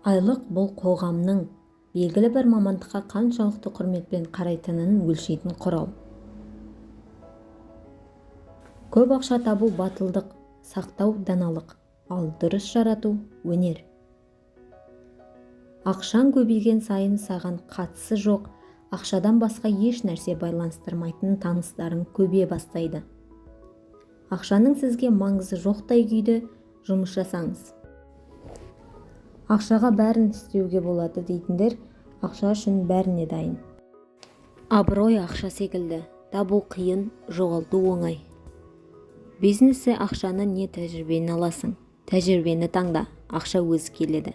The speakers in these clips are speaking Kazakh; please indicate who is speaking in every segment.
Speaker 1: Айлық бұл қоғамның белгілі бір мамандыққа қаншалықты құрметпен қарайтынын өлшейтін құрал. Көп ақша табу батылдық, сақтау даналық, ал дұрыс жарату өнер. Ақшаң көбейген сайын саған қатысы жоқ, ақшадан басқа еш нәрсе байланыстырмайтын таныстарың көбейе бастайды. Ақшаның сізге маңызы жоқтай күйде жұмыс жасаңыз. Ақшаға бәрін істеуге болады дейтіндер ақша үшін бәріне дайын. Абырой ақша секілді, табу қиын, жоғалту оңай. Бизнесте ақшаны не тәжірибені аласың? Тәжірибені таңда, ақша өзі келеді.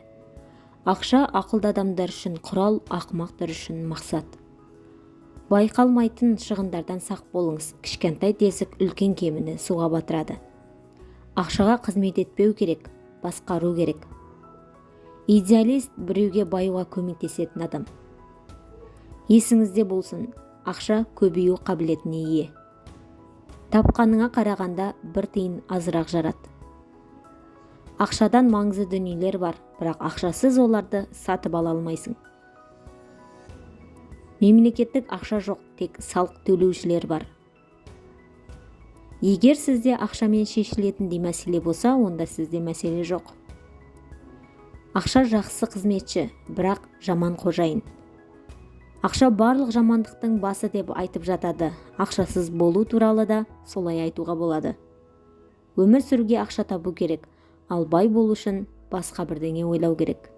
Speaker 1: Ақша ақылды адамдар үшін құрал, ақымақтар үшін мақсат. Байқалмайтын шығындардан сақ болыңыз. Кішкентай тесік үлкен кемені суға батырады. Ақшаға қызмет етпеу керек, басқару керек. Идеалист біреуге баюға көмектесетін адам. Есіңізде болсын, ақша көбею қабілетіне ие. Тапқаныңа қарағанда бір тиын азырақ жарат. Ақшадан маңызды дүниелер бар, бірақ ақшасыз оларды сатып ала алмайсың. Мемлекеттік ақша жоқ, тек салық төлеушілер бар. Егер сізде ақшамен шешілетіндей мәселе болса, онда сізде мәселе жоқ. Ақша жақсы қызметші, бірақ жаман қожайын. Ақша барлық жамандықтың басы деп айтып жатады. Ақшасыз болу туралы да солай айтуға болады. Өмір сүруге ақша табу керек, ал бай болу үшін басқа бірдеңе ойлау керек.